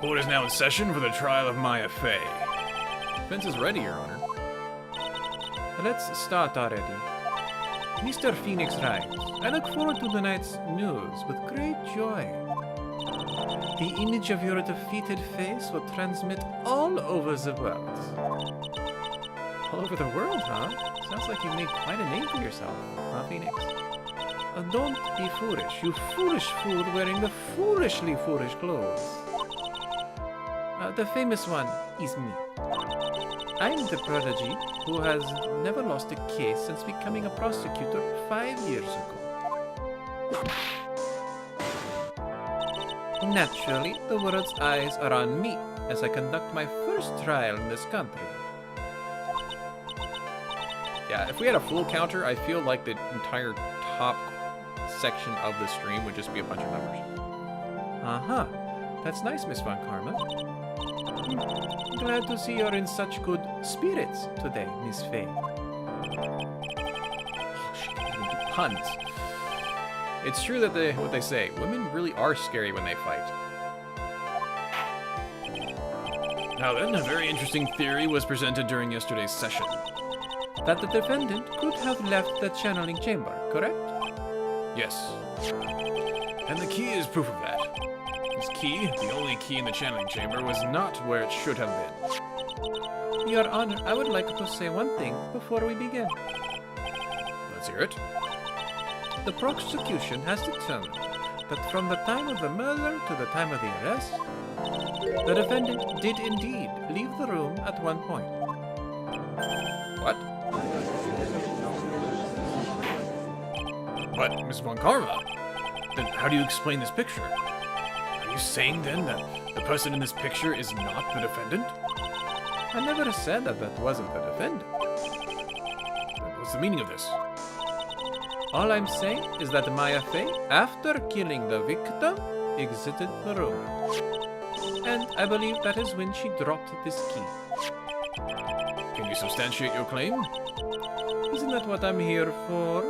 Court is now in session for the trial of Maya Fey. Defense is ready, Your Honor. Let's start already. Mr. Phoenix Wright, I look forward to tonight's news with great joy. The image of your defeated face will transmit all over the world. All over the world, huh? Sounds like you've made quite a name for yourself, huh, Phoenix? Don't be foolish, you foolish fool wearing the foolishly foolish clothes. The famous one is me. I'm the prodigy who has never lost a case since becoming a prosecutor 5 years ago. Naturally, the world's eyes are on me as I conduct my first trial in this country. Yeah, if we had a full counter, I feel like the entire top section of the stream would just be a bunch of numbers. Uh-huh. That's nice, Miss Von Karma. Glad to see you're in such good spirits today, Miss Fey. Oh, she can't even do puns. It's true that what they say, women really are scary when they fight. Now then, a very interesting theory was presented during yesterday's session. That the defendant could have left the channeling chamber, correct? Yes. And the key is proof of that. This key, the only key in the channeling chamber, was not where it should have been. Your Honor, I would like to say one thing before we begin. Let's hear it. The prosecution has determined that from the time of the murder to the time of the arrest, the defendant did indeed leave the room at one point. What? But, Miss Von Karma, then how do you explain this picture? Are you saying then that the person in this picture is not the defendant? I never said that wasn't the defendant. Then what's the meaning of this? All I'm saying is that Maya Fey, after killing the victim, exited the room. And I believe that is when she dropped this key. Can you substantiate your claim? Isn't that what I'm here for?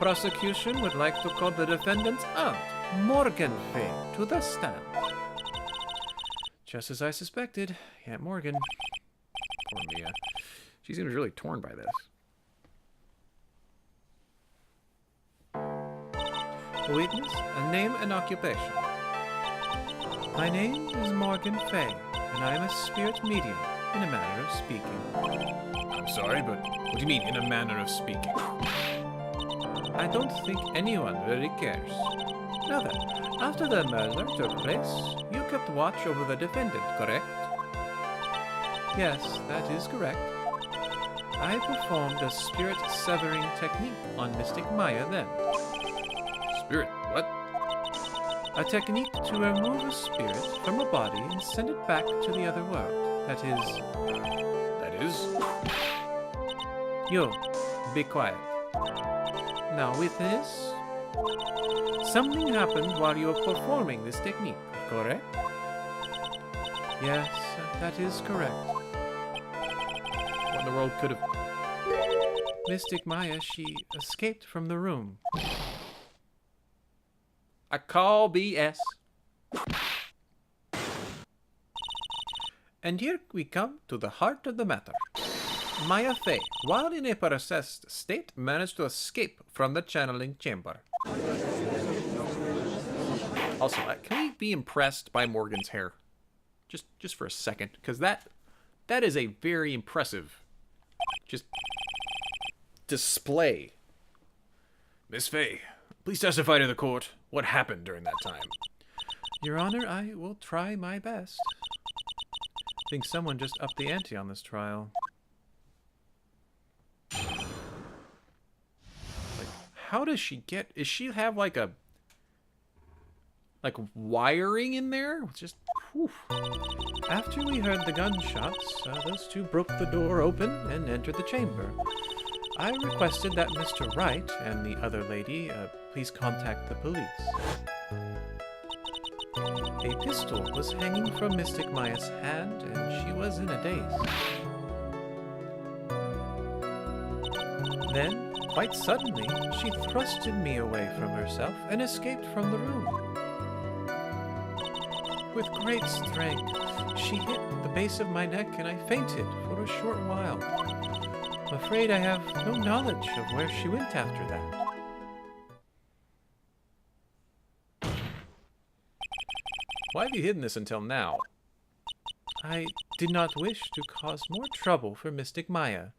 Prosecution would like to call the defendant's aunt, Morgan Fey, to the stand. Just as I suspected, Aunt Morgan. Poor Mia. She seems really torn by this. Witness, a name and occupation. My name is Morgan Fey, and I am a spirit medium, in a manner of speaking. I'm sorry, but what do you mean, in a manner of speaking? I don't think anyone really cares. Now then, after the murder took place, you kept watch over the defendant, correct? Yes, that is correct. I performed a spirit-severing technique on Mystic Maya then. Spirit, what? A technique to remove a spirit from a body and send it back to the other world. That is... You, be quiet. Now with this, something happened while you were performing this technique, correct? Yes, that is correct. What in the world could have... Mystic Maya, she escaped from the room. I call BS. And here we come to the heart of the matter. Maya Fey, while in a possessed state, managed to escape from the channeling chamber. Also, can we be impressed by Morgan's hair? Just for a second, because that is a very impressive just display. Miss Fey, please testify to the court what happened during that time. Your Honor, I will try my best. I think someone just upped the ante on this trial. Like, how does she get... Does she have like wiring in there? Just... Whew. After we heard the gunshots, those two broke the door open and entered the chamber. I requested that Mr. Wright and the other lady please contact the police. A pistol was hanging from Mystic Maya's hand, and she was in a daze. Then, quite suddenly, she thrusted me away from herself and escaped from the room. with great strength. She hit the base of my neck and I fainted for a short while. I'm afraid I have no knowledge of where she went after that. Why have you hidden this until now? I did not wish to cause more trouble for Mystic Maya.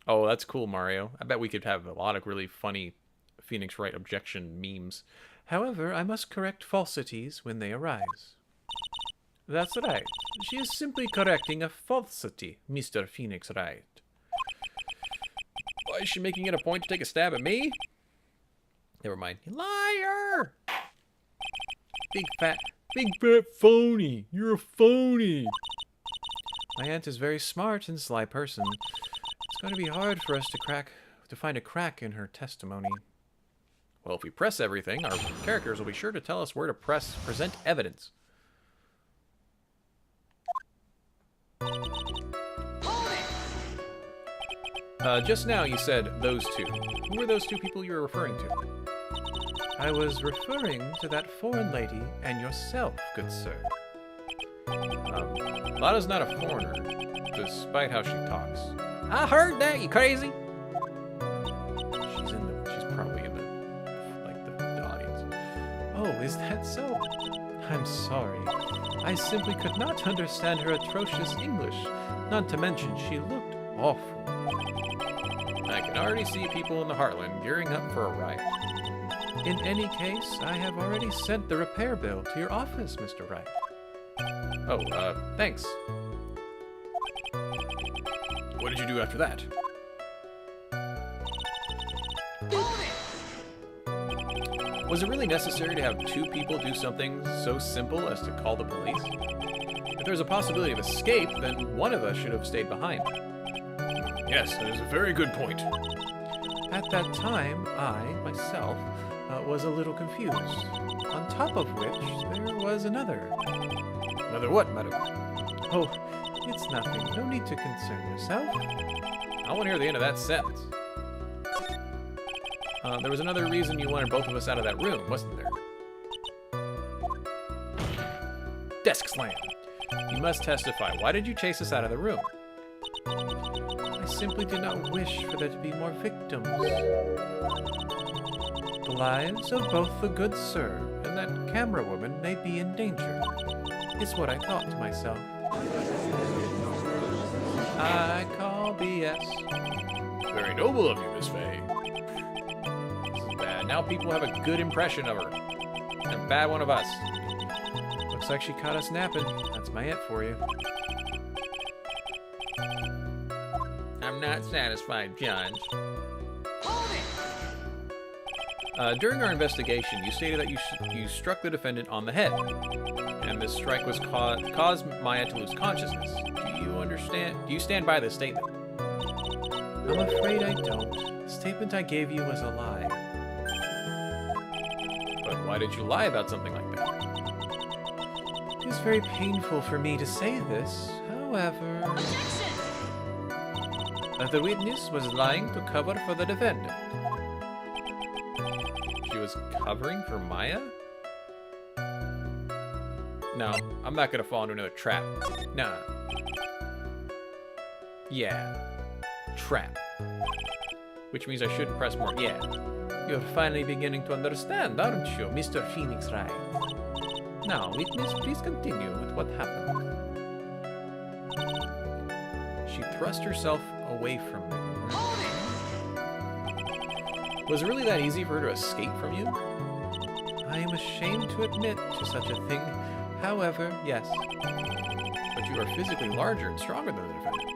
Oh, that's cool, Mario. I bet we could have a lot of really funny Phoenix Wright objection memes. However, I must correct falsities when they arise. That's right. She is simply correcting a falsity, Mr. Phoenix Wright. Why is she making it a point to take a stab at me? Never mind. Liar! Big fat phony. You're a phony. My aunt is a very smart and sly person. It's going to be hard for us to find a crack in her testimony. Well, if we press everything, our characters will be sure to tell us where to present evidence. Just now you said those two. Who were those two people you were referring to? I was referring to that foreign lady and yourself, good sir. Lada's not a foreigner, despite how she talks. I heard that, you crazy? She's probably in the audience. Oh, is that so? I'm sorry. I simply could not understand her atrocious English. Not to mention, she looked awful. I can already see people in the Heartland gearing up for a riot. In any case, I have already sent the repair bill to your office, Mr. Wright. Oh, thanks. What did you do after that? Was it really necessary to have two people do something so simple as to call the police? If there's a possibility of escape, then one of us should have stayed behind. Yes, that is a very good point. At that time, I, myself, was a little confused. On top of which, there was another. Another what, madam? Oh, it's nothing. No need to concern yourself. I want to hear the end of that sentence. There was another reason you wanted both of us out of that room, wasn't there? Desk slam. You must testify. Why did you chase us out of the room? I simply did not wish for there to be more victims. The lives of both the good sir and that camera woman may be in danger, is what I thought to myself. I call BS. Very noble of you, Miss Faye. This is bad. Now people have a good impression of her. And a bad one of us. Looks like she caught us napping. That's my aunt for you. I'm not satisfied, Judge. During our investigation, you stated that you struck the defendant on the head, and this strike was caused Maya to lose consciousness. Do you understand? Do you stand by this statement? I'm afraid I don't. The statement I gave you was a lie. But why did you lie about something like that? It is very painful for me to say this, however... the witness was lying to cover for the defendant. She was covering for Maya? No, I'm not gonna fall into another trap. Nah. Yeah. Trap. Which means I shouldn't press more. Yeah. You're finally beginning to understand, aren't you, Mr. Phoenix Wright? Now, witness, please continue with what happened. She thrust herself away from me. Was it really that easy for her to escape from you? I am ashamed to admit to such a thing. However, yes. But you are physically larger and stronger than the defendant.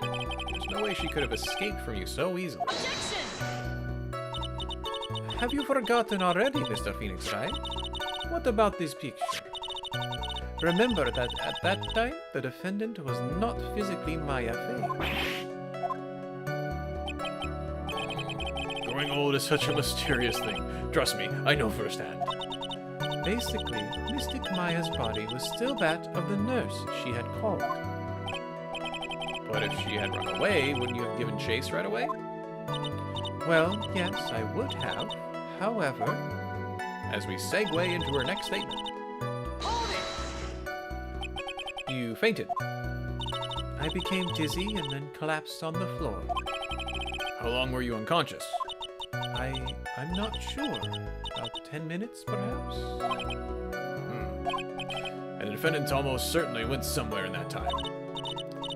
There's no way she could have escaped from you so easily. Have you forgotten already, Mr. Phoenix Wright? What about this picture? Remember that at that time, the defendant was not physically Maya Fey. Growing old is such a mysterious thing. Trust me, I know firsthand. Basically, Mystic Maya's body was still that of the nurse she had called. But if she had run away, wouldn't you have given chase right away? Well, yes, I would have. However, as we segue into her next statement. You fainted. I became dizzy and then collapsed on the floor. How long were you unconscious? I'm not sure. About 10 minutes, perhaps? And the defendant almost certainly went somewhere in that time.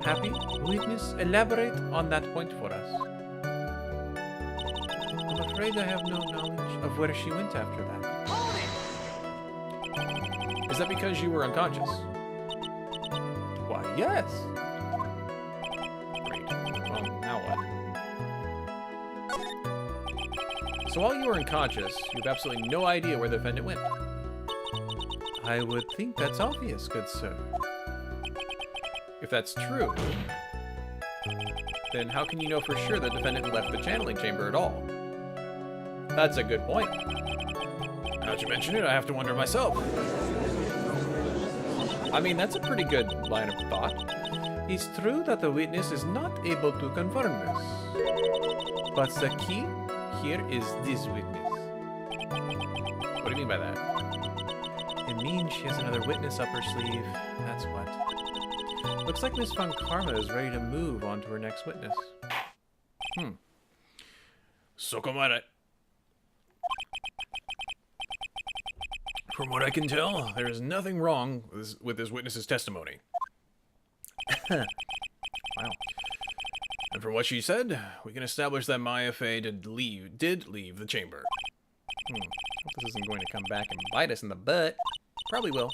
Happy? Witness, elaborate on that point for us. I'm afraid I have no knowledge of where she went after that. Is that because you were unconscious? Why, yes. Great. Well, now what? So while you were unconscious, you have absolutely no idea where the defendant went. I would think that's obvious, good sir. If that's true, then how can you know for sure the defendant left the channeling chamber at all? That's a good point. Now that you mention it, I have to wonder myself. I mean, that's a pretty good line of thought. It's true that the witness is not able to confirm this. But the key here is this witness. What do you mean by that? It means she has another witness up her sleeve. That's what. Looks like Miss Von Karma is ready to move on to her next witness. So come at it. From what I can tell, there is nothing wrong with this witness's testimony. Wow. And from what she said, we can establish that Maya Fey did leave the chamber. Hope this isn't going to come back and bite us in the butt. Probably will.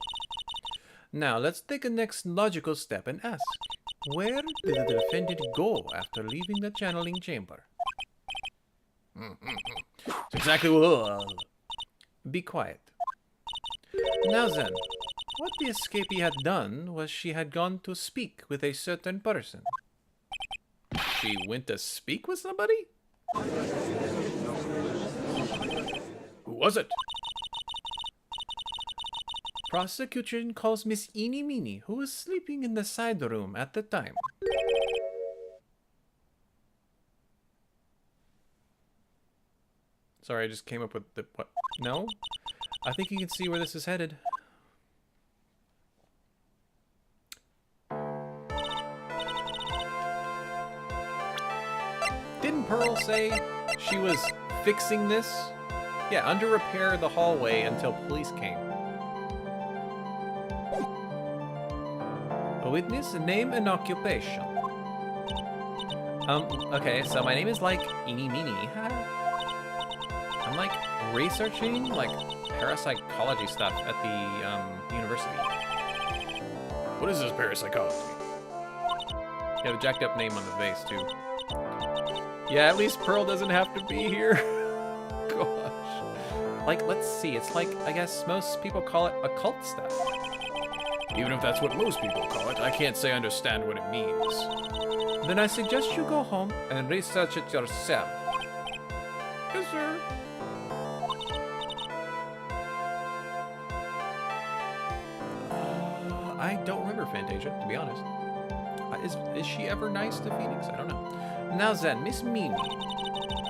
Now, let's take a next logical step and ask, where did the defendant go after leaving the channeling chamber? It's exactly what... Be quiet. Now then, what the escapee had done was she had gone to speak with a certain person. She went to speak with somebody? Who was it? Prosecution calls Miss Eeny Meeny, who was sleeping in the side room at the time. Sorry, I just came up with the... what? No? I think you can see where this is headed. Didn't Pearl say she was fixing this? Yeah, under repair the hallway until police came. A witness, name and occupation. Okay, so my name is like Eeny Meeny. I'm like researching like parapsychology stuff at the university. What is this parapsychology? You have a jacked up name on the vase too. Yeah, at least Pearl doesn't have to be here. Gosh. Like, let's see, it's like, I guess most people call it occult stuff. Even if that's what most people call it, I can't say I understand what it means. Then I suggest you go home and research it yourself. Yes, sir. I don't remember Fantasia, to be honest. Is she ever nice to Phoenix? I don't know. Now then, Miss Meany,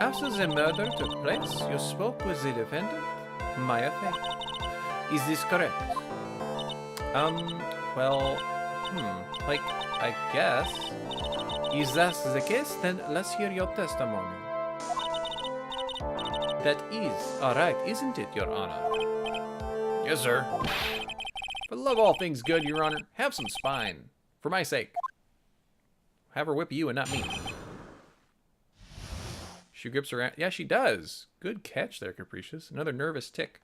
after the murder took place, you spoke with the defendant, Maya Fey. Is this correct? Well, like, I guess. If that's the case, then let's hear your testimony. That is alright, isn't it, Your Honor? Yes, sir. For the love of all things good, Your Honor, have some spine. For my sake. Have her whip you and not me. She grips her... Yeah, she does. Good catch there, Capricious. Another nervous tick.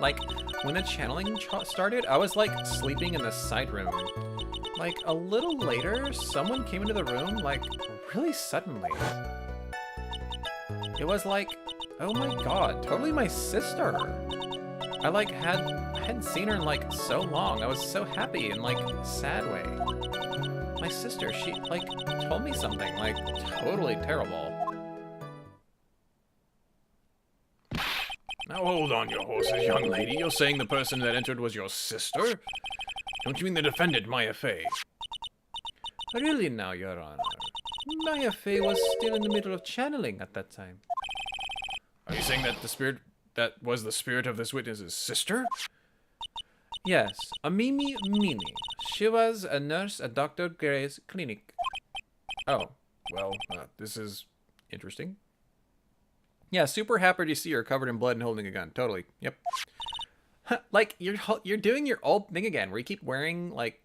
Like, when the channeling started, I was, like, sleeping in the side room. Like, a little later, someone came into the room, like, really suddenly. It was like, oh my god, totally my sister. I, like, hadn't seen her in, like, so long. I was so happy in, like, sad way. My sister, she, like, told me something, like, totally terrible. Now hold on your horses, young lady. You're saying the person that entered was your sister? Don't you mean the defendant, Maya Fey? Really now, Your Honor. Maya Fey was still in the middle of channeling at that time. Are you saying that the spirit that was the spirit of this witness's sister? Yes, a Mimi Mini. She was a nurse at Dr. Gray's clinic. Oh, well, this is interesting. Yeah, super happy to see her covered in blood and holding a gun. Totally. Yep. Like, you're doing your old thing again, where you keep wearing, like,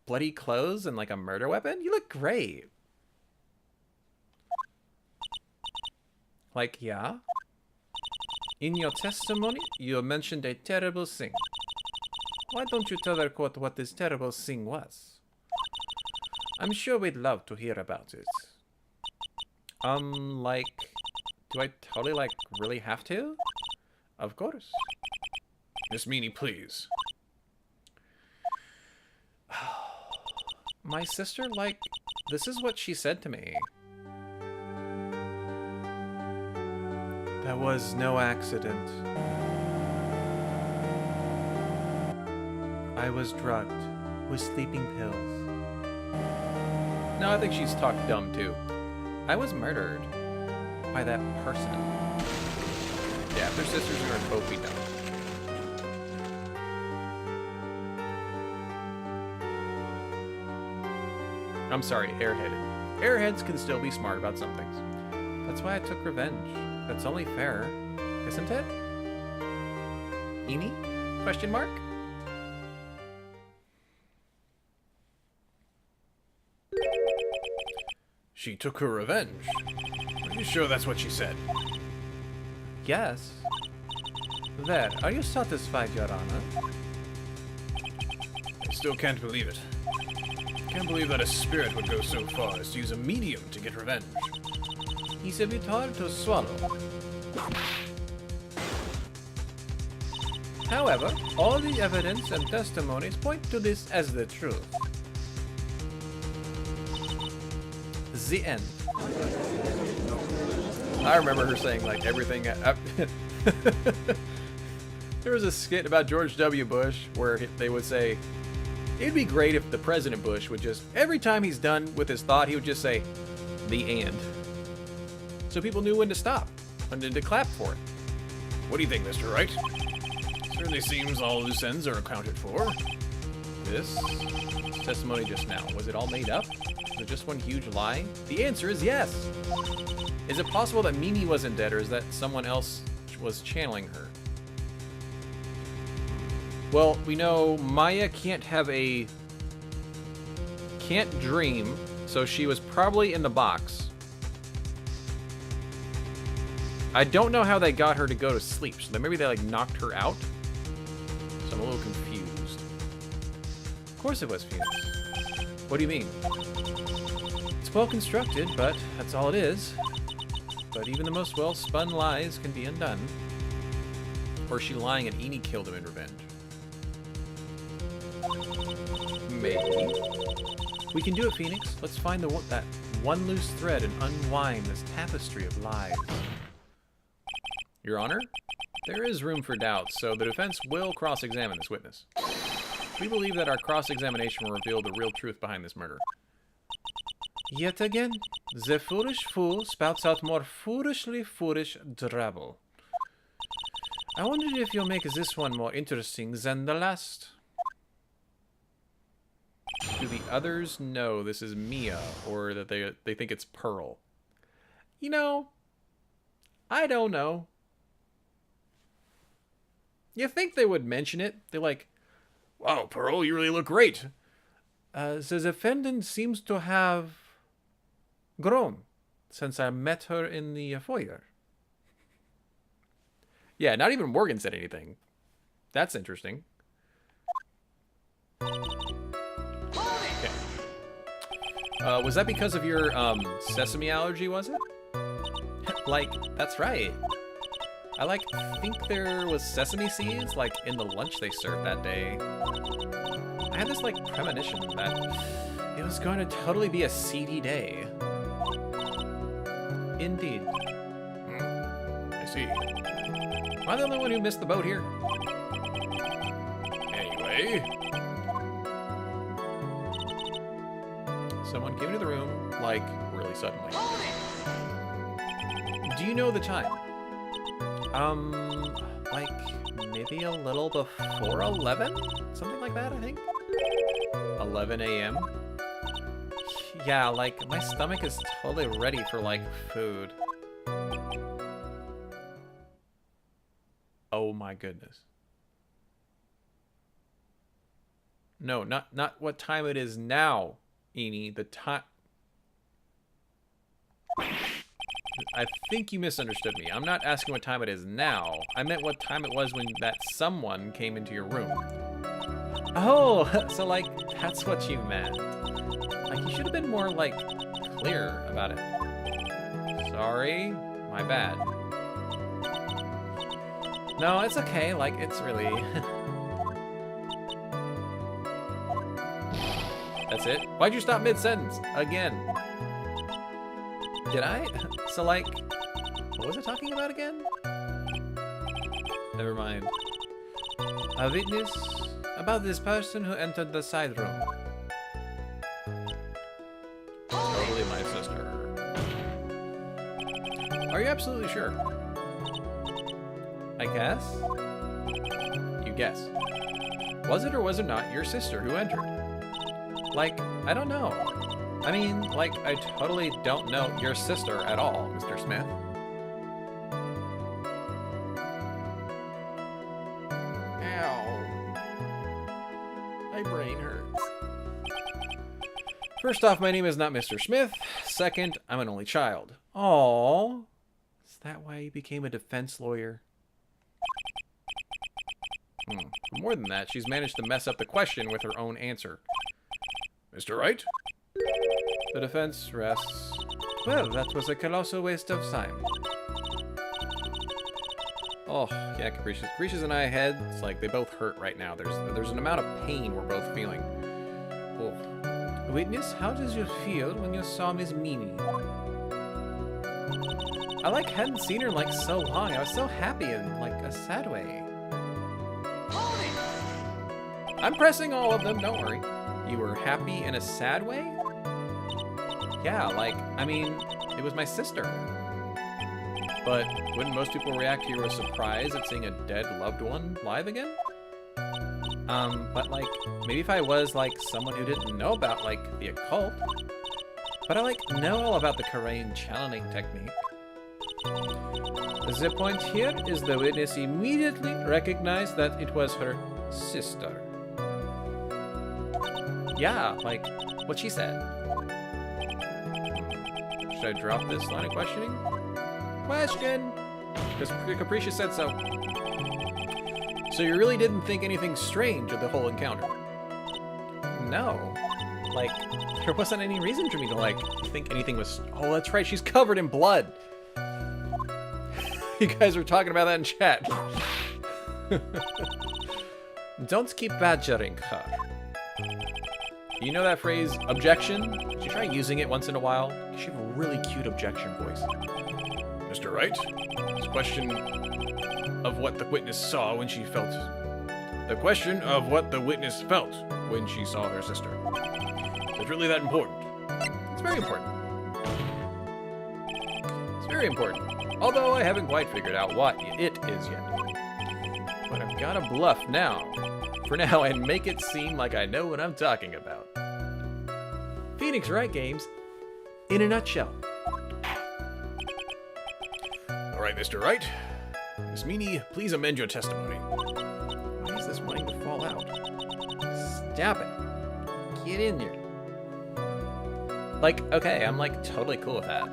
bloody clothes and, like, a murder weapon. You look great. Like, yeah? In your testimony, you mentioned a terrible thing. Why don't you tell the court what this terrible thing was? I'm sure we'd love to hear about it. Like, do I totally, like, really have to? Of course. Miss Meanie, please. My sister, like, this is what she said to me. There was no accident. I was drugged with sleeping pills. No, I think she's talked dumb, too. I was murdered by that person. Yeah, if they're sisters, they're gonna both be dumb. I'm sorry, airheaded. Airheads can still be smart about some things. That's why I took revenge. That's only fair, isn't it? Eenie? Question mark? She took her revenge. Are you sure that's what she said? Yes. There, are you satisfied, Your Honor? I still can't believe it. Can't believe that a spirit would go so far as to use a medium to get revenge. It's a bit hard to swallow. However, all the evidence and testimonies point to this as the truth. The end. I remember her saying, like, everything... There was a skit about George W. Bush where they would say, it'd be great if the President Bush would just, every time he's done with his thought, he would just say, the end. So people knew when to stop, and then to clap for it. What do you think, Mr. Wright? Certainly seems all loose ends are accounted for. This testimony just now, was it all made up? Was it just one huge lie? The answer is yes! Is it possible that Mimi wasn't dead, or is that someone else was channeling her? Well, we know Maya can't dream, so she was probably in the box. I don't know how they got her to go to sleep, so maybe they, like, knocked her out? So I'm a little confused. Of course it was Phoenix. What do you mean? It's well constructed, but that's all it is. But even the most well-spun lies can be undone. Or is she lying and Eenie killed him in revenge? Maybe. We can do it, Phoenix. Let's find that one loose thread and unwind this tapestry of lies. Your Honor, there is room for doubt, so the defense will cross-examine this witness. We believe that our cross-examination will reveal the real truth behind this murder. Yet again, the foolish fool spouts out more foolishly foolish drabble. I wondered if you'll make this one more interesting than the last. Do the others know this is Mia, or that they think it's Pearl? You know, I don't know. You think they would mention it? They're like, wow, Pearl, you really look great. The defendant seems to have grown since I met her in the foyer. Yeah, not even Morgan said anything. That's interesting. Okay. Was that because of your sesame allergy, was it? Like, that's right. I think there was sesame seeds like in the lunch they served that day. I had this like premonition that it was going to totally be a seedy day. Indeed. I see. Am I the only one who missed the boat here? Anyway. Someone came into the room, like, really suddenly. Do you know the time? Like, maybe a little before 11? Something like that, I think? 11 a.m.? Yeah, like, my stomach is totally ready for, like, food. Oh my goodness. No, not what time it is now, Eenie. The time... I think you misunderstood me. I'm not asking what time it is now. I meant what time it was when that someone came into your room. Oh, so like, that's what you meant. Like, you should have been more, like, clear about it. Sorry, my bad. No, it's okay, like, it's really... That's it? Why'd you stop mid-sentence? Again. Did I? So, like, what was I talking about again? Never mind. A witness about this person who entered the side room. Totally my sister. Are you absolutely sure? I guess? You guess. Was it or was it not your sister who entered? Like, I don't know. I mean, like, I totally don't know your sister at all, Mr. Smith. Ow. My brain hurts. First off, my name is not Mr. Smith. Second, I'm an only child. Aww. Is that why you became a defense lawyer? More than that, she's managed to mess up the question with her own answer. Mr. Wright? The defense rests. Well, that was a colossal waste of time. Oh, yeah, Capricious and I it's like they both hurt right now. There's an amount of pain we're both feeling. Oh. Witness, how did you feel when you saw Miss Meanie? I like hadn't seen her in like so long. I was so happy in like a sad way. I'm pressing all of them, don't worry. You were happy in a sad way? Yeah, like, I mean, it was my sister. But wouldn't most people react here with surprise at seeing a dead loved one live again? But like, maybe if I was like someone who didn't know about like the occult, but I like know all about the Korean channeling technique. The point here is the witness immediately recognized that it was her sister. Yeah, like what she said. Should I drop this line of questioning? Question! Because Capricious said so. So you really didn't think anything strange of the whole encounter? No. Like, there wasn't any reason for me to, like, think anything was... Oh, that's right, she's covered in blood! You guys were talking about that in chat. Don't keep badgering her. You know that phrase, objection? Should you try using it once in a while? She have a really cute objection voice. Mr. Wright, this question of what the witness saw when she felt... The question of what the witness felt when she saw her sister. Is it really that important? It's very important. It's very important. Although I haven't quite figured out what it is yet. But I've got to bluff now. For now, and make it seem like I know what I'm talking about. Phoenix Wright games in a nutshell. All right, Mr. Wright. Miss Meanie, please amend your testimony. Why is this wanting to fall out? Stop it. Get in there. Like, okay, I'm like totally cool with that.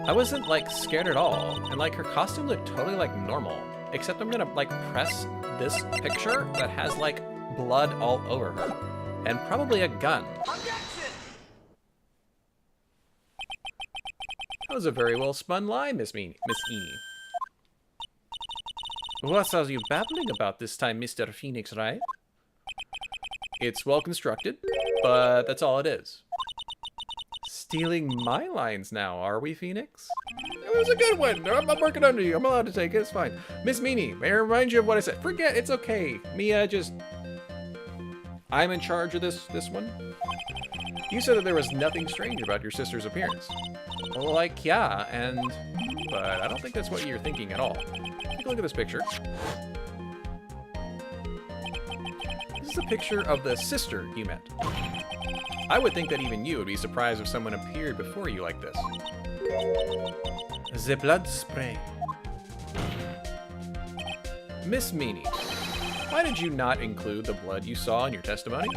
I wasn't like scared at all, and like her costume looked totally like normal. Except I'm gonna like press this picture that has like blood all over her. And probably a gun. That was a very well spun lie, Miss Eenie. What are you babbling about this time, Mr. Phoenix Wright? It's well constructed, but that's all it is. Stealing my lines now, are we, Phoenix? It was a good one. I'm working under you. I'm allowed to take it. It's fine. Miss Meanie, may I remind you of what I said? Forget. It's okay. Mia, just... I'm in charge of this one. You said that there was nothing strange about your sister's appearance. Well, like, yeah, and but I don't think that's what you're thinking at all. Take a look at this picture. This is a picture of the sister you met. I would think that even you would be surprised if someone appeared before you like this. The blood spray. Miss Meanie, why did you not include the blood you saw in your testimony?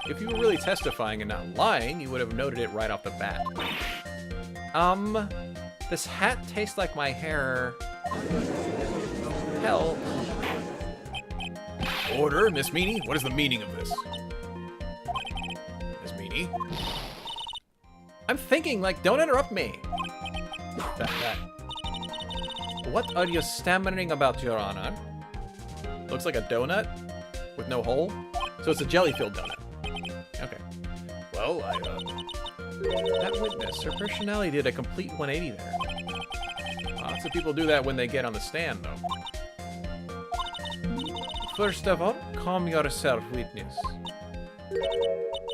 If you were really testifying and not lying, you would have noted it right off the bat. This hat tastes like my hair. Hell. Order, Miss Meanie? What is the meaning of this? Miss Meanie? I'm thinking, like, don't interrupt me. What are you stammering about, Your Honor? Looks like a donut with no hole. So it's a jelly-filled donut. Okay. Well, That witness, her personality did a complete 180 there. Lots of people do that when they get on the stand, though. First of all, calm yourself, witness.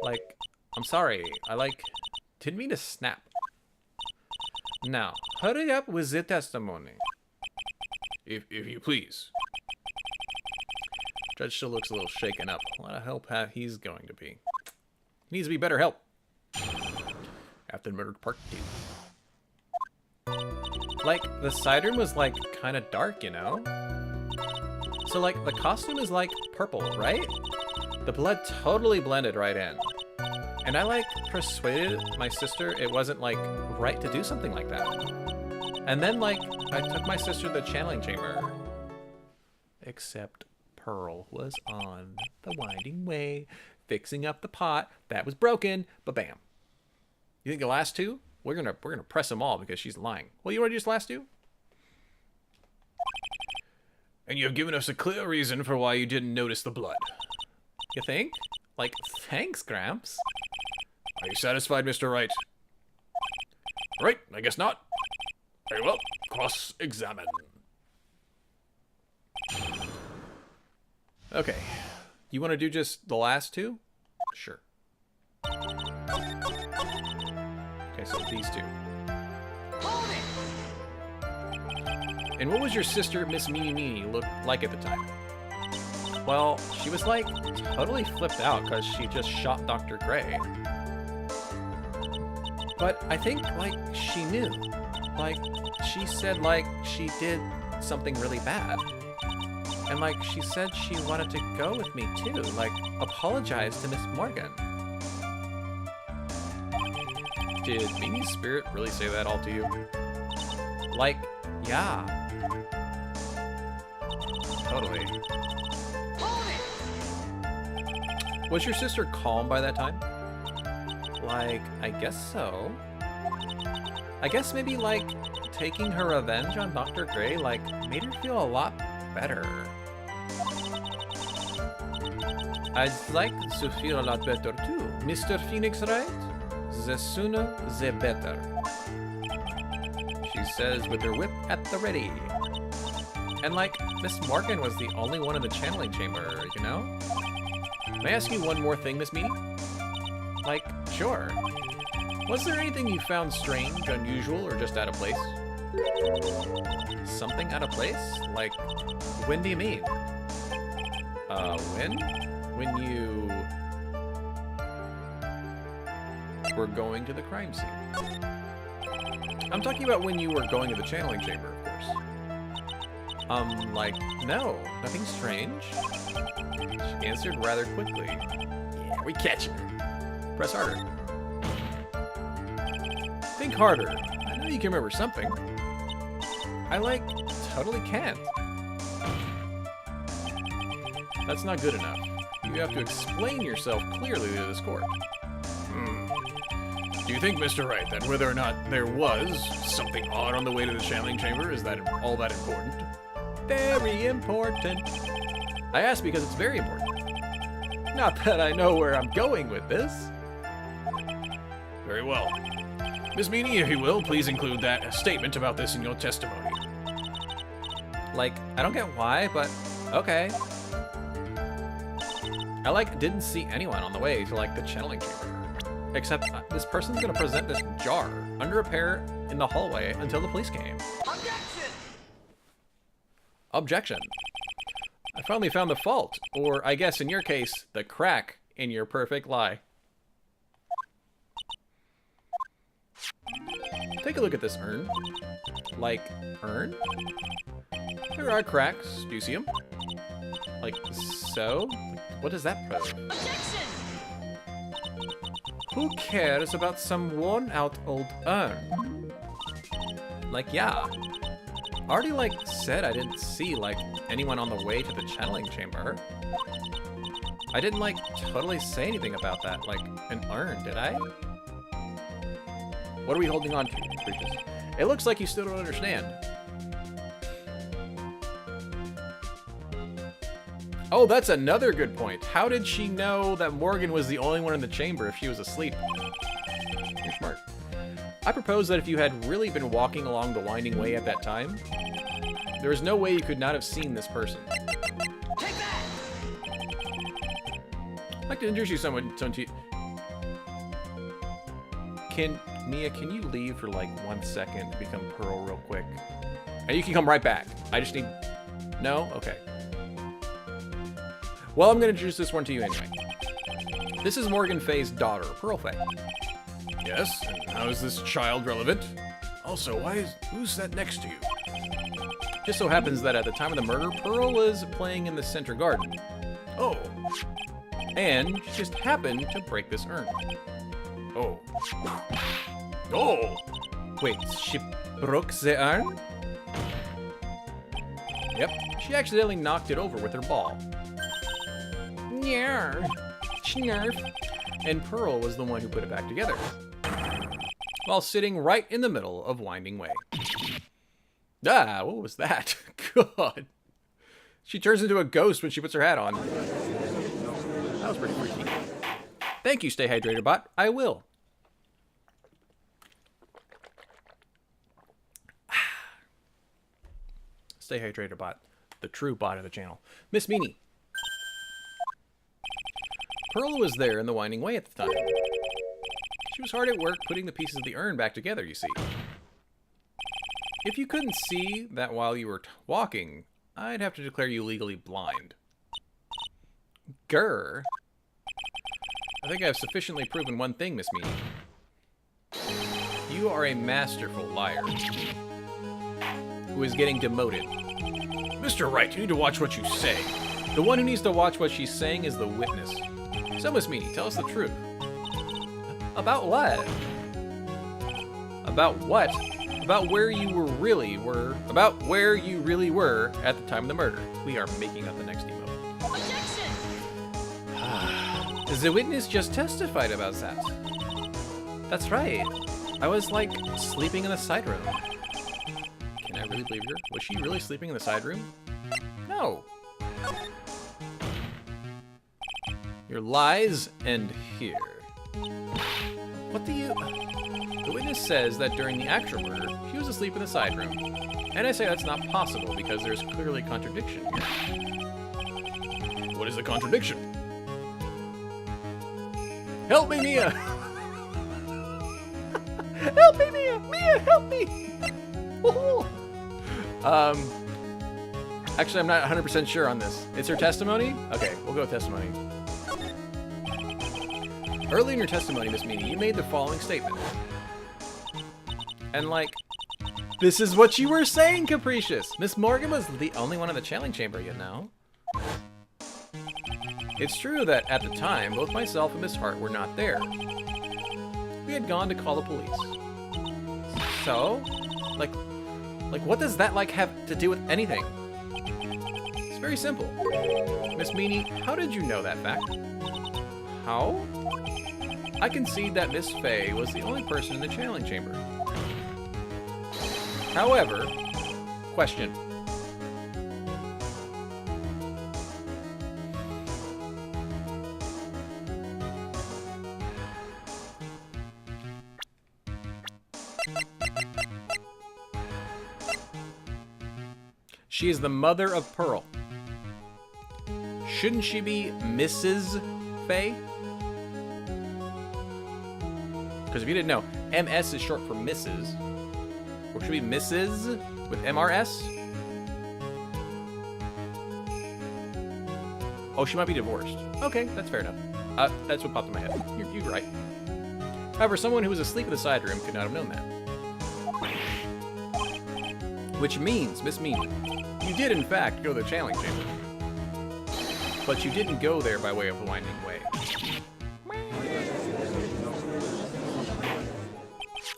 Like, I'm sorry. Didn't mean to snap. Now, hurry up with the testimony. If you please. Judge still looks a little shaken up. A lot of help he's going to be. Needs to be better help. After Murdered Part 2. Like, the cider was, like, kind of dark, you know? So, like, the costume is, like, purple, right? The blood totally blended right in. And I, like, persuaded my sister it wasn't, like, right to do something like that. And then, like, I took my sister to the channeling chamber. Except Pearl was on the winding way, fixing up the pot that was broken, but bam. You think the last two? We're gonna press them all because she's lying. Well, you want to do this last two? And you have given us a clear reason for why you didn't notice the blood. You think? Like, thanks, Gramps. Are you satisfied, Mr. Wright? Right, I guess not. Very well. Cross-examine. Okay. You want to do just the last two? Sure. Okay, so these two. And what was your sister, Miss Meanie, look like at the time? Well, she was, like, totally flipped out because she just shot Dr. Gray. But I think, like, she knew. Like, she said, like, she did something really bad. And, like, she said she wanted to go with me, too. Like, apologize to Miss Morgan. Did Meanie's spirit really say that all to you? Like, yeah. Totally. Was your sister calm by that time? Like, I guess so. I guess maybe, like, taking her revenge on Dr. Gray, like, made her feel a lot better. I'd like to feel a lot better, too. Mr. Phoenix, right? The sooner, the better. She says with her whip at the ready. And, like, Miss Morgan was the only one in the channeling chamber, you know? May I ask you one more thing, Miss Meanie? Like, sure. Was there anything you found strange, unusual, or just out of place? Something out of place? Like, when do you mean? When? When you were going to the crime scene. I'm talking about when you were going to the channeling chamber, of course. Like, no, nothing strange. She answered rather quickly. Yeah, we catch her. Press harder. Think harder. I know you can remember something. I, like, totally can't. That's not good enough. You have to explain yourself clearly to this court. Do you think, Mr. Wright, that whether or not there was something odd on the way to the channeling chamber, is that all that important? Very important. I ask because it's very important. Not that I know where I'm going with this. Very well. Miss Meanie, if you will, please include that statement about this in your testimony. Like, I don't get why, but okay. I, like, didn't see anyone on the way to, like, the channeling chamber. Except this person's gonna present this jar. under a pair in the hallway until the police came. Objection! Objection. I finally found the fault, or I guess in your case, the crack in your perfect lie. Take a look at this urn. Like, urn? There are cracks. Do you see them? Like, so? What does that prove? Objection! Who cares about some worn-out old urn? Like, yeah. Already, like, said I didn't see, like, anyone on the way to the channeling chamber. I didn't, like, totally say anything about that, like, an urn, did I? What are we holding on to, creatures? It looks like you still don't understand. Oh, that's another good point. How did she know that Morgan was the only one in the chamber if she was asleep? You're smart. I propose that if you had really been walking along the winding way at that time, there is no way you could not have seen this person. Take that! I'd like to introduce you to you. Mia, can you leave for like 1 second to become Pearl real quick? And you can come right back. I just need... No? Okay. Well, I'm going to introduce this one to you anyway. This is Morgan Fay's daughter, Pearl Fay. Yes, and how is this child relevant? Also, who's that next to you? Just so happens that at the time of the murder, Pearl was playing in the center garden. Oh. And she just happened to break this urn. Oh. Oh! Wait, she broke the urn? Yep, she accidentally knocked it over with her ball. Nyar. Snarf. And Pearl was the one who put it back together, while sitting right in the middle of Winding Way. Ah, what was that? God. She turns into a ghost when she puts her hat on. That was pretty freaky. Thank you, Stay Hydrated Bot. I will. Stay Hydrated Bot. The true bot of the channel. Miss Meanie. Pearl was there in the Winding Way at the time. She was hard at work putting the pieces of the urn back together, you see. If you couldn't see that while you were walking, I'd have to declare you legally blind. Grr. I think I've sufficiently proven one thing, Miss Meanie. You are a masterful liar who is getting demoted. Mr. Wright, you need to watch what you say. The one who needs to watch what she's saying is the witness. So, Miss Meanie, tell us the truth. About what? About what? About where you really were at the time of the murder. We are making up the next emote. Objection! The witness just testified about that. That's right. I was, like, sleeping in the side room. Can I really believe her? Was she really sleeping in the side room? No. Your lies end here. What do you... The witness says that during the actual murder, she was asleep in the side room. And I say that's not possible because there's clearly contradiction here. What is the contradiction? Help me, Mia! Help me, Mia! Mia, help me! Actually, I'm not 100% sure on this. It's her testimony? Okay, we'll go with testimony. Early in your testimony, Miss Meanie, you made the following statement. And, like, this is what you were saying, Capricious! Miss Morgan was the only one in the channeling chamber, you know? It's true that, at the time, both myself and Miss Hart were not there. We had gone to call the police. So? Like, what does that, like, have to do with anything? It's very simple. Miss Meanie, how did you know that fact? How? I concede that Miss Fay was the only person in the channeling chamber. However, question. She is the mother of Pearl. Shouldn't she be Mrs. Fay? Because if you didn't know, MS is short for Mrs. Or should it be Mrs. with MRS? Oh, she might be divorced. Okay, that's fair enough. That's what popped in my head. You're right. However, someone who was asleep in the side room could not have known that. Which means, Miss Meanie, you did in fact go to the channeling chamber. But you didn't go there by way of the winding way.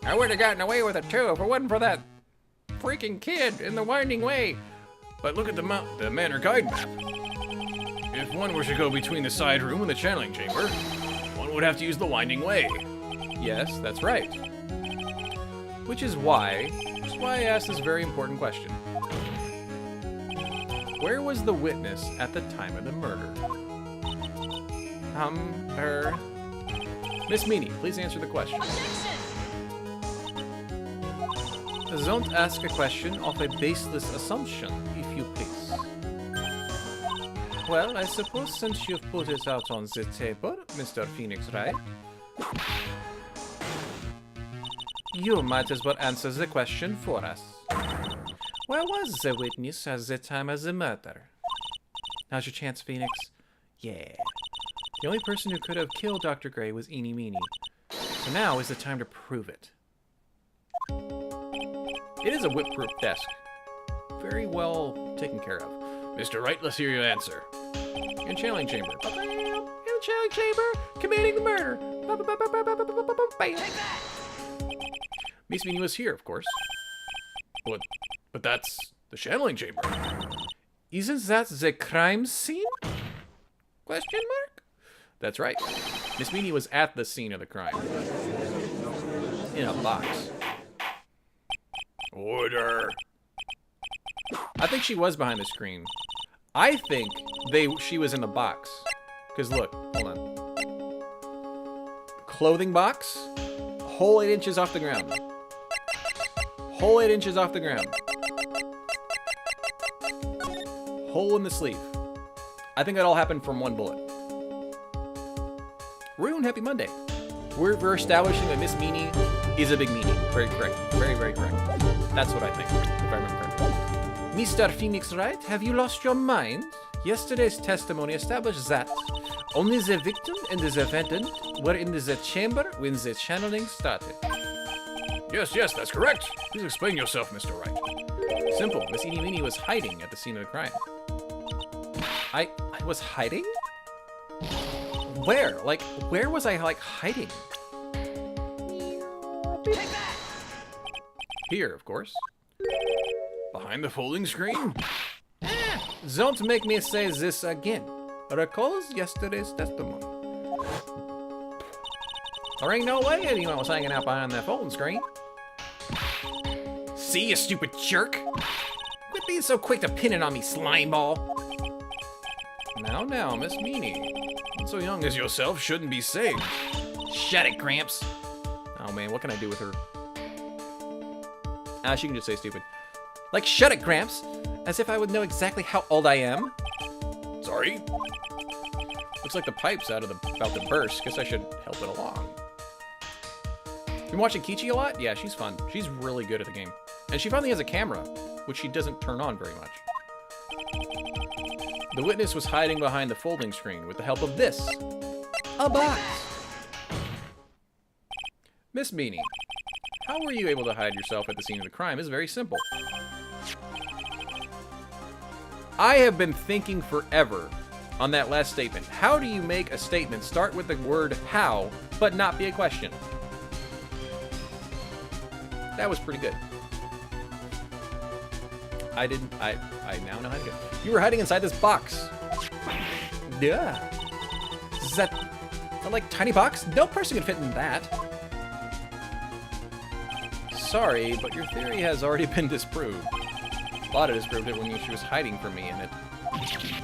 I would have gotten away with it too if it wasn't for that freaking kid in the winding way. But look at the Manor Guide map. If one were to go between the side room and the channeling chamber, one would have to use the winding way. Yes, that's right. Which is why I asked this very important question. Where was the witness at the time of the murder? Miss Meanie, please answer the question. Don't ask a question of a baseless assumption, if you please. Well, I suppose since you've put it out on the table, Mr. Phoenix Wright, you might as well answer the question for us. Where was the witness at the time of the murder? Now's your chance, Phoenix. Yeah. The only person who could have killed Dr. Gray was Eenie Meenie. So now is the time to prove it. It is a whip-proof desk. Very well taken care of. Mr. Wright, let's hear your answer. In channeling chamber. In channeling chamber, committing the murder. Miss Meanie was here, of course. But that's the channeling chamber. Isn't that the crime scene? Question mark? That's right. Miss Meanie was at the scene of the crime. In a box. Order. I think she was behind the screen. I think she was in the box. Because look, hold on. Clothing box, whole 8 inches off the ground. Whole 8 inches off the ground. Hole in the sleeve. I think that all happened from one bullet. We're doing Happy Monday. We're establishing that Miss Meanie is a big meanie. Very correct. Very, very correct. That's what I think, if I remember correctly. Mr. Phoenix Wright, have you lost your mind? Yesterday's testimony established that only the victim and the defendant were in the chamber when the channeling started. Yes, that's correct. Please explain yourself, Mr. Wright. Simple. Miss Eenie Meenie was hiding at the scene of the crime. I was hiding? Where? Like, where was I, like, hiding? Take that! Here, of course. Behind the folding screen? Don't make me say this again. Recalls yesterday's testimony. There ain't no way anyone was hanging out behind that folding screen. See, you stupid jerk! Quit being so quick to pin it on me, slimeball! Now, Miss Meanie. One so young as yourself shouldn't be saved. Shut it, Gramps! Oh man, what can I do with her? She can just say stupid. Like, shut it, Gramps! As if I would know exactly how old I am. Sorry? Looks like the pipe's about to burst. Guess I should help it along. Been watching Kichi a lot? Yeah, she's fun. She's really good at the game. And she finally has a camera, which she doesn't turn on very much. The witness was hiding behind the folding screen with the help of this. A box! Miss Meanie, how were you able to hide yourself at the scene of the crime? It's very simple. I have been thinking forever on that last statement. How do you make a statement start with the word how, but not be a question? That was pretty good. I now know how to do it. You were hiding inside this box. Yeah. Is that like tiny box? No person can fit in that. Sorry, but your theory has already been disproved. Lotta disproved it when she was hiding from me in it. Objection!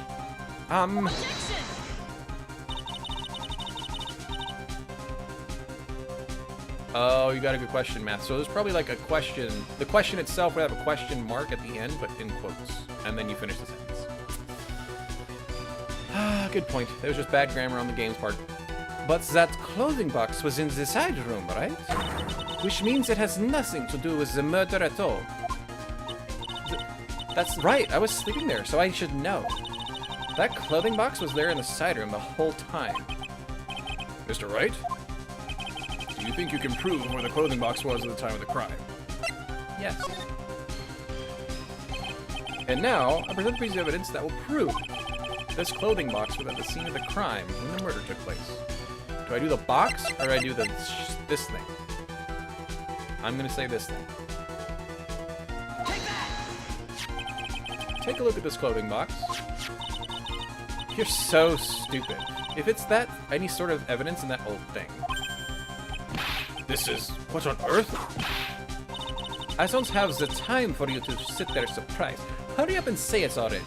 Oh, you got a good question, Math. So there's probably like a question. The question itself would have a question mark at the end, but in quotes. And then you finish the sentence. Ah, good point. That was just bad grammar on the game's part. But that clothing box was in the side room, right? Which means it has nothing to do with the murder at all. That's right, I was sleeping there, so I should know. That clothing box was there in the side room the whole time. Mr. Wright? Do you think you can prove where the clothing box was at the time of the crime? Yes. And now, I present a piece of evidence that will prove this clothing box was at the scene of the crime when the murder took place. Do I do the box, or do I do this thing? I'm gonna say this thing. Take that! Take a look at this clothing box. You're so stupid. If it's that, any sort of evidence in that old thing. This is... what on earth? I don't have the time for you to sit there surprised. Hurry up and say it already.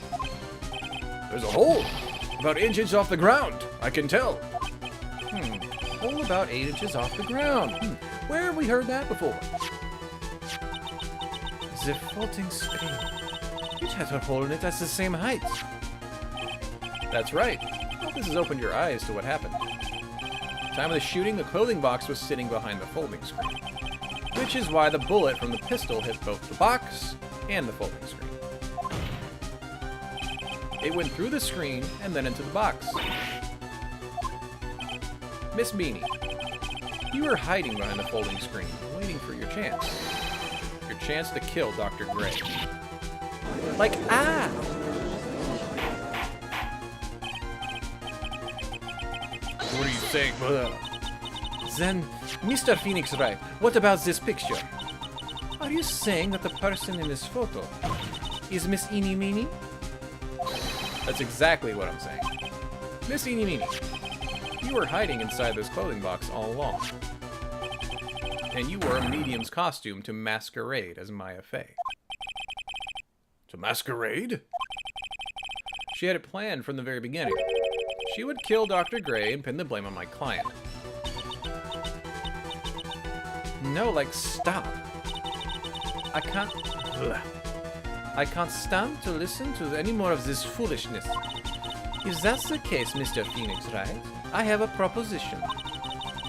There's a hole! About 8 inches off the ground, I can tell. Hole about 8 inches off the ground. Where have we heard that before? The floating screen. It has a hole in it that's the same height. That's right. I hope this has opened your eyes to what happened. Time of the shooting, the clothing box was sitting behind the folding screen, which is why the bullet from the pistol hit both the box and the folding screen. It went through the screen and then into the box. Miss Beanie, you were hiding behind the folding screen, waiting for your chance. Your chance to kill Dr. Gray. Like, ah! What are you saying? Then, Mr. Phoenix Wright, what about this picture? Are you saying that the person in this photo is Miss Eenie Meenie? That's exactly what I'm saying. Miss Eenie Meenie, you were hiding inside this clothing box all along. And you wore a medium's costume to masquerade as Maya Fey. To masquerade? She had it planned from the very beginning. She would kill Dr. Gray and pin the blame on my client. No, like, stop. I can't stand to listen to any more of this foolishness. If that's the case, Mr. Phoenix Wright, I have a proposition.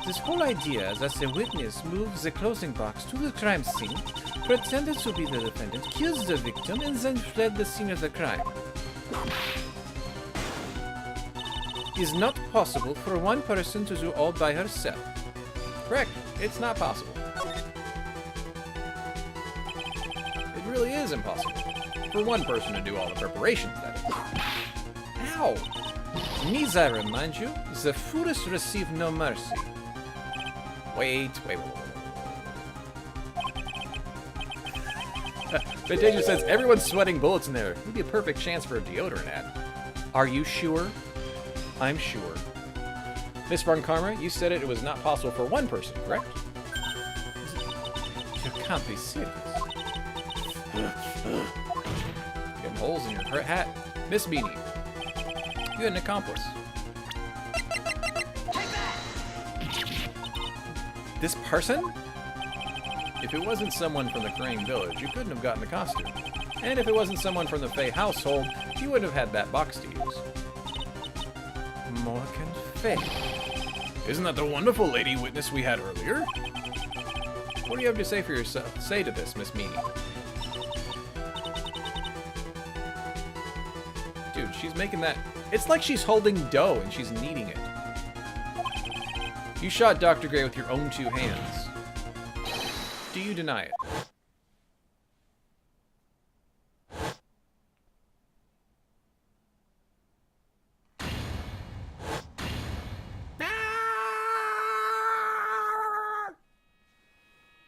This whole idea that the witness moves the clothing box to the crime scene, pretended to be the defendant, kills the victim, and then fled the scene of the crime, is not possible for one person to do all by herself. Correct. It's not possible. It really is impossible. For one person to do all the preparations, that is. How? Needs I remind you, the foolish receive no mercy. Wait. Fantasia says, everyone's sweating bullets in there. It would be a perfect chance for a deodorant ad. Are you sure? I'm sure. Miss Von Karma, you said it was not possible for one person, correct? You can't be serious. Getting holes in your hat. Miss Beanie, you had an accomplice. Take that! This person? If it wasn't someone from the Crane Village, you couldn't have gotten the costume. And if it wasn't someone from the Fey household, you wouldn't have had that box to use. Morgan Fey. Isn't that the wonderful lady witness we had earlier? What do you have to say for yourself? Say to this, Miss Meanie. Dude, she's making that... It's like she's holding dough and she's kneading it. You shot Dr. Gray with your own 2 hands. Do you deny it?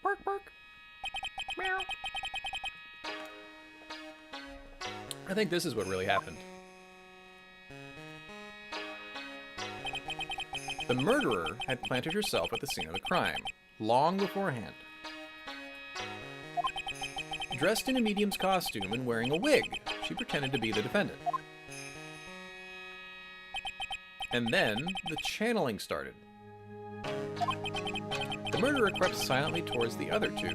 Bark, bark. Meow. I think this is what really happened. The murderer had planted herself at the scene of the crime, long beforehand. Dressed in a medium's costume and wearing a wig, she pretended to be the defendant. And then, the channeling started. The murderer crept silently towards the other 2,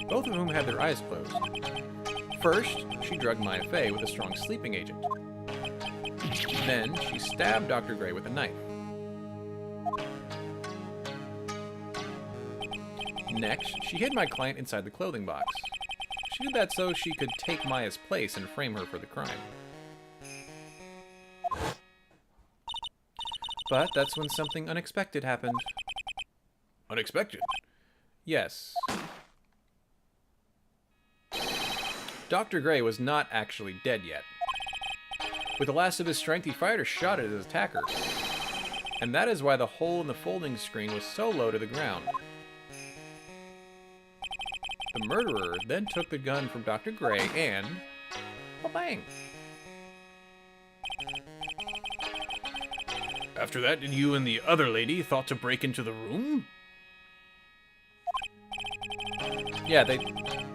both of whom had their eyes closed. First, she drugged Maya Fey with a strong sleeping agent. Then, she stabbed Dr. Gray with a knife. Next, she hid my client inside the clothing box. She did that so she could take Maya's place and frame her for the crime. But that's when something unexpected happened. Unexpected? Yes. Dr. Gray was not actually dead yet. With the last of his strength, he fired a shot at his attacker. And that is why the hole in the folding screen was so low to the ground. The murderer then took the gun from Dr. Gray and... bang! After that, did you and the other lady thought to break into the room? Yeah,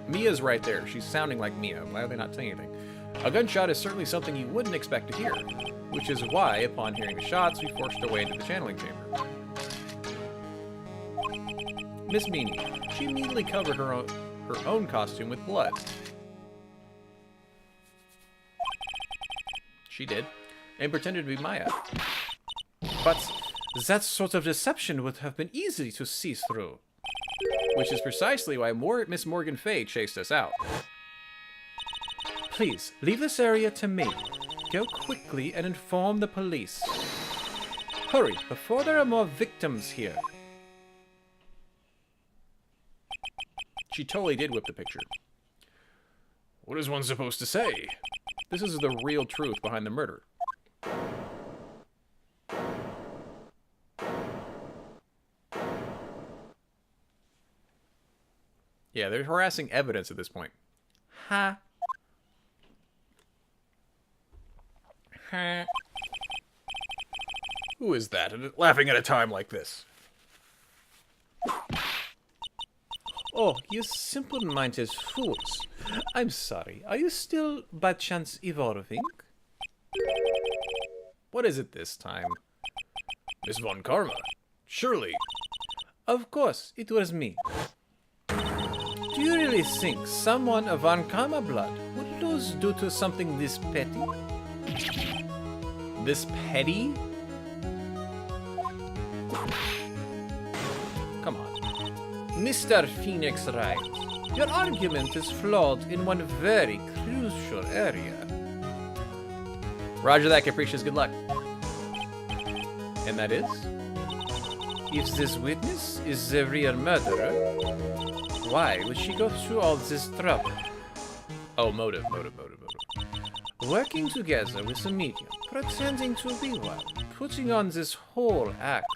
Mia's right there. She's sounding like Mia. Why are they not saying anything? A gunshot is certainly something you wouldn't expect to hear, which is why, upon hearing the shots, we forced our way into the channeling chamber. Miss Meanie, she immediately covered her own costume with blood. She did, and pretended to be Maya. But that sort of deception would have been easy to see through. Which is precisely why Miss Morgan Fay chased us out. Please, leave this area to me. Go quickly and inform the police. Hurry, before there are more victims here. She totally did whip the picture. What is one supposed to say? This is the real truth behind the murder. Yeah, they're harassing evidence at this point. Ha. Ha. Who is that laughing at a time like this? Oh, you simple-minded fools. I'm sorry. Are you still, by chance, evolving? What is it this time? Miss Von Karma. Surely. Of course, it was me. Do you really think someone of Von Karma blood would lose due to something this petty? This petty? Come on. Mr. Phoenix Wright, your argument is flawed in one very crucial area. Roger that, Capricious. Good luck. And that is? If this witness is the real murderer, why would she go through all this trouble? Oh, motive. Working together with a medium, pretending to be one, putting on this whole act.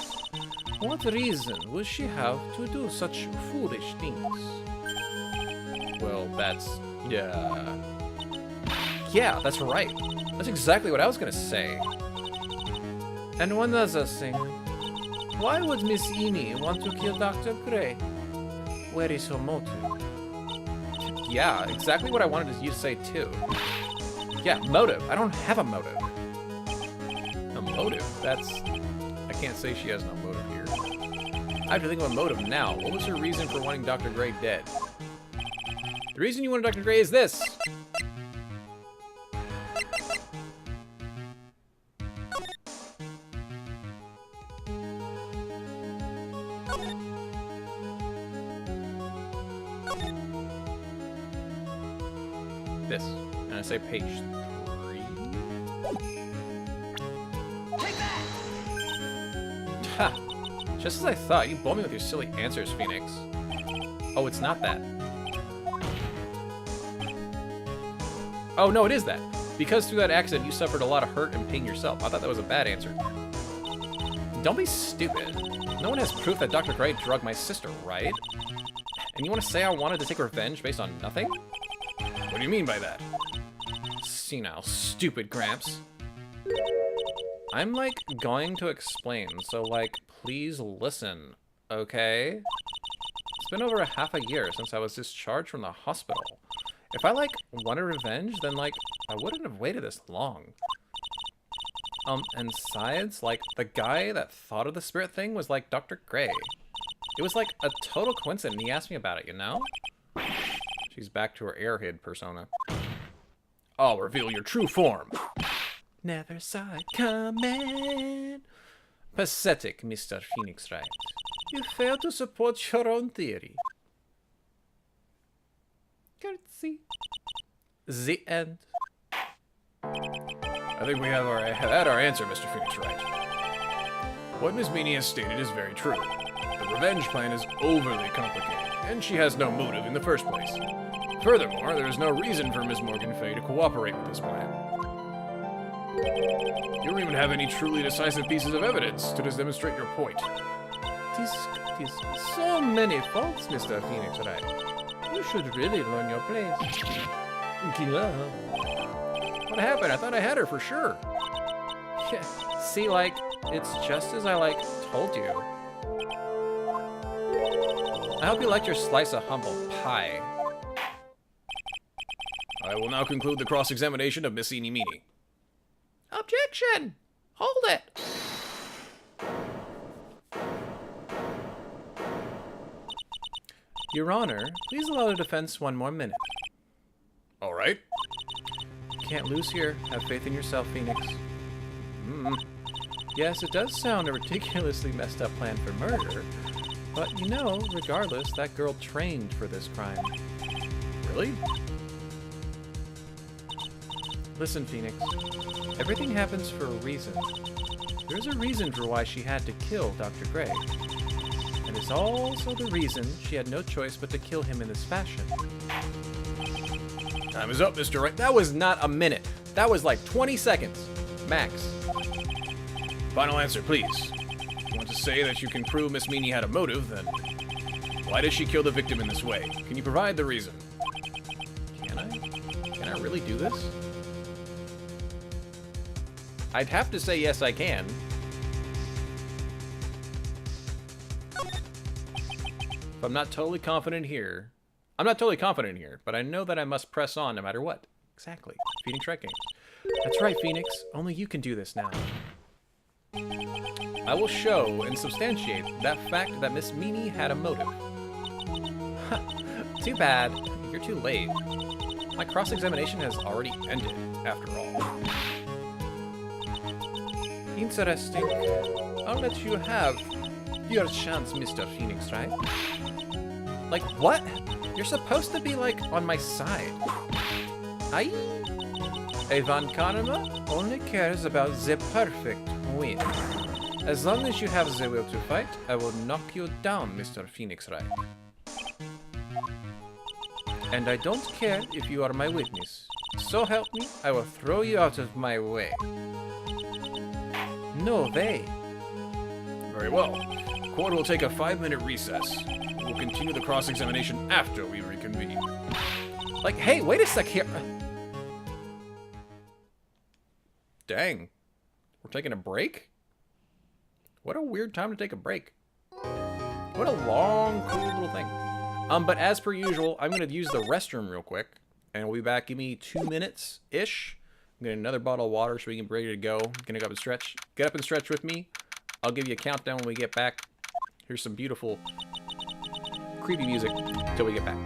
What reason would she have to do such foolish things? Well, yeah, that's right. That's exactly what I was gonna say. And one other thing. Why would Miss Amy want to kill Dr. Gray? Where is her motive? Yeah, exactly what I wanted you to say too. Yeah, motive. I don't have a motive. A motive? I can't say she has no motive here. I have to think of a motive now. What was her reason for wanting Dr. Gray dead? The reason you wanted Dr. Gray is this. This. And I say page 3. Take that! Ha! Just as I thought, you blow me with your silly answers, Phoenix. Oh, it's not that. Oh, no, it is that. Because through that accident, you suffered a lot of hurt and pain yourself. I thought that was a bad answer. Don't be stupid. No one has proof that Dr. Gray drugged my sister, right? And you want to say I wanted to take revenge based on nothing? What do you mean by that? See now, stupid Gramps. I'm, like, going to explain, so, like, please listen, okay? It's been over half a year since I was discharged from the hospital. If I, like, wanted revenge, then, like, I wouldn't have waited this long. And besides, like, the guy that thought of the spirit thing was, like, Dr. Gray. It was, like, a total coincidence, and he asked me about it, you know? She's back to her airhead persona. I'll reveal your true form. Never saw it coming. Pathetic, Mr. Phoenix Wright. You fail to support your own theory. Curtsy. The end. I think we have had our answer, Mr. Phoenix Wright. What Miss Meanie has stated is very true. The revenge plan is overly complicated, and she has no motive in the first place. Furthermore, there is no reason for Miss Morgan Fay to cooperate with this plan. You don't even have any truly decisive pieces of evidence to demonstrate your point. Tis so many faults, Mr. Phoenix Wright. You should really learn your place. What happened? I thought I had her for sure. Yeah, see, like, it's just as I, told you. I hope you liked your slice of humble pie. I will now conclude the cross-examination of Miss Eenie Meenie. Objection! Hold it! Your Honor, please allow the defense one more minute. All right. Can't lose here. Have faith in yourself, Phoenix. Yes, it does sound a ridiculously messed up plan for murder, but you know, regardless, that girl trained for this crime. Really? Listen, Phoenix. Everything happens for a reason. There's a reason for why she had to kill Dr. Gray. And it's also the reason she had no choice but to kill him in this fashion. Time is up, Mr. Wright. That was not a minute. That was like 20 seconds. Max. Final answer, please. If you want to say that you can prove Miss Meanie had a motive, then why did she kill the victim in this way? Can you provide the reason? Can I? Can I really do this? I'd have to say yes, I can. If I'm not totally confident here. I'm not totally confident here, but I know that I must press on no matter what. Exactly. Phoenix Wright Games. That's right, Phoenix. Only you can do this now. I will show and substantiate that fact that Miss Meanie had a motive. Too bad. You're too late. My cross-examination has already ended, after all. Interesting. I'll let you have your chance, Mr. Phoenix Wright. Like, what? You're supposed to be, on my side. Ivan Kahneman only cares about the perfect win. As long as you have the will to fight, I will knock you down, Mr. Phoenix Wright. And I don't care if you are my witness. So help me, I will throw you out of my way. No way. Very well. Court will take a 5-minute recess. We'll continue the cross-examination after we reconvene. Hey, wait a sec here. Dang. We're taking a break? What a weird time to take a break. What a long, cool little thing. But as per usual, I'm going to use the restroom real quick. And we'll be back. Give me 2 minutes-ish. I'm going to get another bottle of water so we can be ready to go. Gonna go up and stretch. Get up and stretch with me. I'll give you a countdown when we get back. Here's some beautiful, creepy music till we get back.